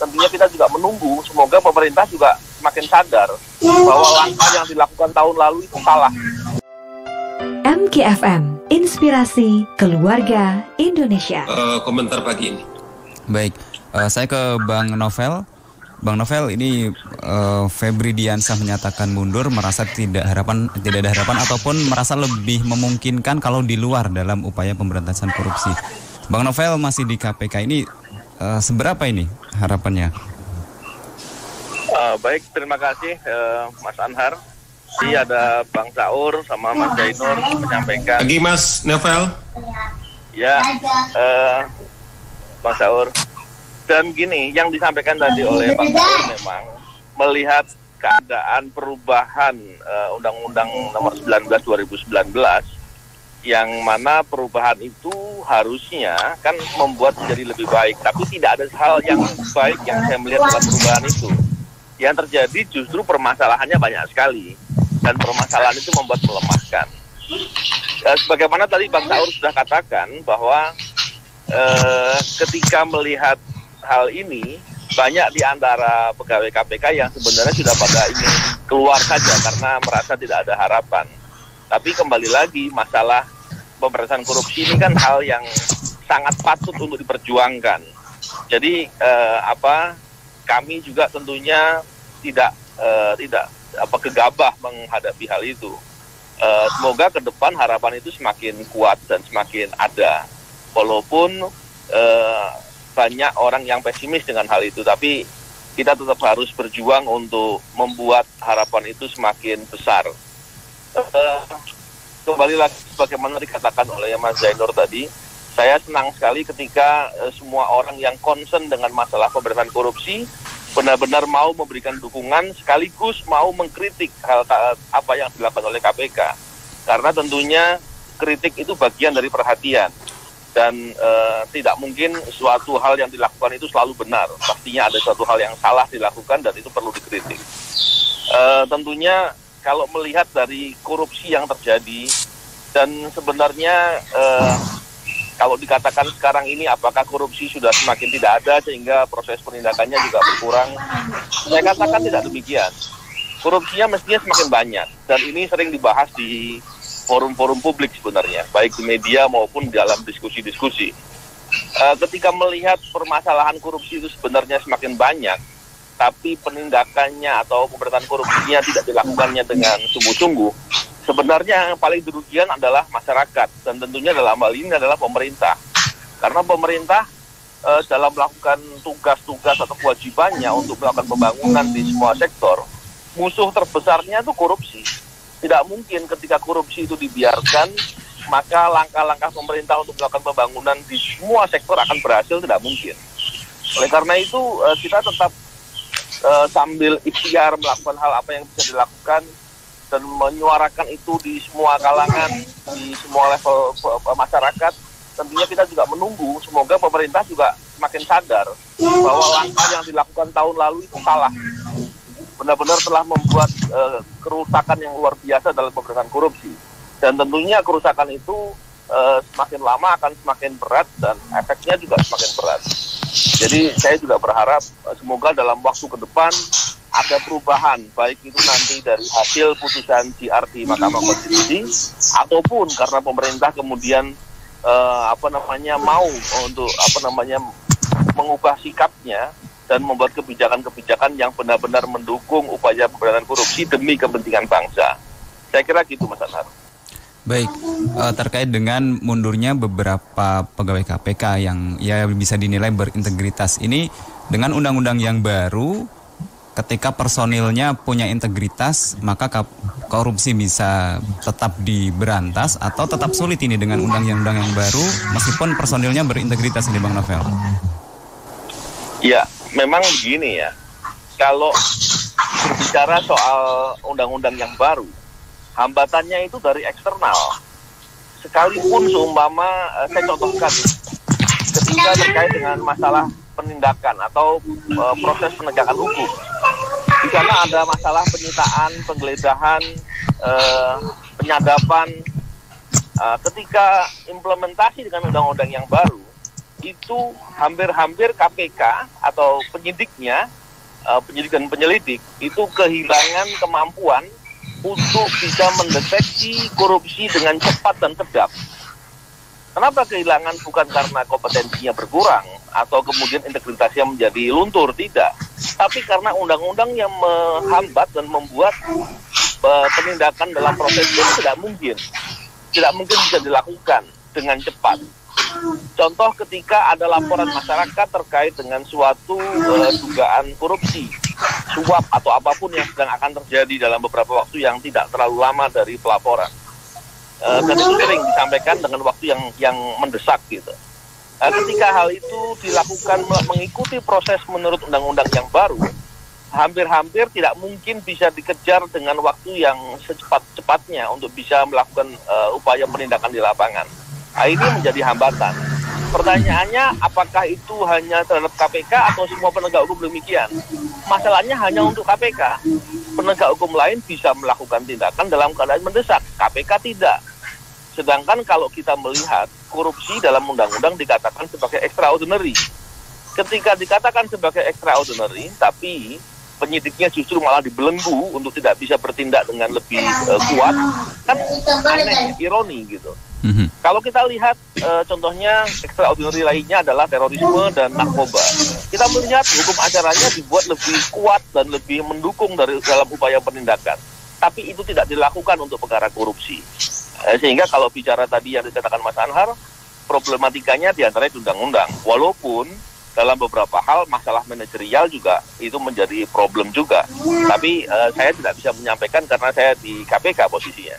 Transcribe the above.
tentunya kita juga menunggu, semoga pemerintah juga semakin sadar bahwa langkah yang dilakukan tahun lalu itu salah. MKFM, Inspirasi Keluarga Indonesia. Komentar pagi ini. Baik, saya ke Bang Novel. Bang Novel, ini Febri Diansyah menyatakan mundur, merasa tidak ada harapan ataupun merasa lebih memungkinkan kalau di luar dalam upaya pemberantasan korupsi. Bang Novel masih di KPK ini, seberapa ini harapannya? Baik, terima kasih Mas Anhar. Jadi ada Bang Saur sama Mas Jainur menyampaikan. Pagi Mas Novel. Ya, Bang Saur. Dan gini, yang disampaikan tadi oleh Bang Saur memang melihat keadaan perubahan Undang-Undang Nomor 19 2019, yang mana perubahan itu harusnya kan membuat menjadi lebih baik, tapi tidak ada hal yang baik yang saya melihat dalam perubahan itu. Yang terjadi justru permasalahannya banyak sekali, dan permasalahan itu membuat melemahkan. Sebagaimana tadi Bang Saur sudah katakan bahwa ketika melihat hal ini, banyak di antara pegawai KPK yang sebenarnya sudah pada ingin keluar saja karena merasa tidak ada harapan. Tapi kembali lagi, masalah pemberantasan korupsi ini kan hal yang sangat patut untuk diperjuangkan. Jadi kami juga tentunya tidak gegabah menghadapi hal itu. Semoga ke depan harapan itu semakin kuat dan semakin ada. Walaupun banyak orang yang pesimis dengan hal itu, tapi kita tetap harus berjuang untuk membuat harapan itu semakin besar. Kembali lagi sebagaimana dikatakan oleh Mas Zainur tadi, saya senang sekali ketika semua orang yang concern dengan masalah pemberantasan korupsi benar-benar mau memberikan dukungan sekaligus mau mengkritik hal apa yang dilakukan oleh KPK. Karena tentunya kritik itu bagian dari perhatian. Dan tidak mungkin suatu hal yang dilakukan itu selalu benar. Pastinya ada suatu hal yang salah dilakukan dan itu perlu dikritik. Tentunya kalau melihat dari korupsi yang terjadi, dan sebenarnya kalau dikatakan sekarang ini apakah korupsi sudah semakin tidak ada sehingga proses penindakannya juga berkurang, saya katakan tidak demikian. Korupsinya mestinya semakin banyak, dan ini sering dibahas di forum-forum publik sebenarnya, baik di media maupun dalam diskusi-diskusi. Ketika melihat permasalahan korupsi itu sebenarnya semakin banyak, tapi penindakannya atau pemberantasan korupsinya tidak dilakukannya dengan sungguh-sungguh, sebenarnya yang paling dirugikan adalah masyarakat, dan tentunya dalam hal ini adalah pemerintah. Karena pemerintah dalam melakukan tugas-tugas atau kewajibannya untuk melakukan pembangunan di semua sektor, musuh terbesarnya itu korupsi. Tidak mungkin ketika korupsi itu dibiarkan, maka langkah-langkah pemerintah untuk melakukan pembangunan di semua sektor akan berhasil, tidak mungkin. Oleh karena itu, kita tetap sambil ikhtiar melakukan hal apa yang bisa dilakukan dan menyuarakan itu di semua kalangan, di semua level masyarakat. Tentunya kita juga menunggu, semoga pemerintah juga semakin sadar bahwa langkah yang dilakukan tahun lalu itu salah. Benar-benar telah membuat kerusakan yang luar biasa dalam pemberantasan korupsi. Dan tentunya kerusakan itu semakin lama akan semakin berat dan efeknya juga semakin berat. Jadi saya juga berharap semoga dalam waktu ke depan ada perubahan, baik itu nanti dari hasil putusan JR di Mahkamah Konstitusi ataupun karena pemerintah kemudian mau untuk mengubah sikapnya dan membuat kebijakan-kebijakan yang benar-benar mendukung upaya pemberantasan korupsi demi kepentingan bangsa. Saya kira gitu, Mas Anhar. Baik, terkait dengan mundurnya beberapa pegawai KPK yang ya bisa dinilai berintegritas ini, dengan undang-undang yang baru, ketika personilnya punya integritas, maka korupsi bisa tetap diberantas atau tetap sulit ini dengan undang-undang yang baru, meskipun personilnya berintegritas ini, Bang Novel? Ya, memang begini ya, kalau berbicara soal undang-undang yang baru, hambatannya itu dari eksternal. Sekalipun seumpama, saya contohkan, ketika terkait dengan masalah penindakan atau proses penegakan hukum, di sana ada masalah penyitaan, penggeledahan, penyadapan. Ketika implementasi dengan undang-undang yang baru, itu hampir-hampir KPK atau penyidiknya, penyidik dan penyelidik itu kehilangan kemampuan untuk bisa mendeteksi korupsi dengan cepat dan tegap. Kenapa kehilangan? Bukan karena kompetensinya berkurang atau kemudian integritasnya menjadi luntur, tidak. Tapi karena undang-undang yang menghambat dan membuat penindakan dalam proses itu tidak mungkin bisa dilakukan dengan cepat. Contoh ketika ada laporan masyarakat terkait dengan suatu dugaan korupsi, suap atau apapun yang sedang akan terjadi dalam beberapa waktu yang tidak terlalu lama dari pelaporan. Dan itu sering disampaikan dengan waktu yang mendesak gitu. Ketika hal itu dilakukan mengikuti proses menurut undang-undang yang baru, hampir-hampir tidak mungkin bisa dikejar dengan waktu yang secepat-cepatnya untuk bisa melakukan upaya penindakan di lapangan. Ini menjadi hambatan. Pertanyaannya, apakah itu hanya terhadap KPK atau semua penegak hukum demikian? Masalahnya hanya untuk KPK. Penegak hukum lain bisa melakukan tindakan dalam keadaan mendesak, KPK tidak. Sedangkan kalau kita melihat korupsi dalam undang-undang dikatakan sebagai extraordinary. Ketika dikatakan sebagai extraordinary, tapi penyidiknya justru malah dibelenggu untuk tidak bisa bertindak dengan lebih kuat, kan aneh, ironi gitu. Kalau kita lihat contohnya extraordinary lainnya adalah terorisme dan narkoba. Kita melihat hukum acaranya dibuat lebih kuat dan lebih mendukung dalam upaya penindakan. Tapi itu tidak dilakukan untuk perkara korupsi. Sehingga kalau bicara tadi yang dikatakan Mas Anhar, problematikanya diantaranya undang-undang. Walaupun dalam beberapa hal masalah manajerial juga itu menjadi problem juga. Tapi saya tidak bisa menyampaikan karena saya di KPK posisinya.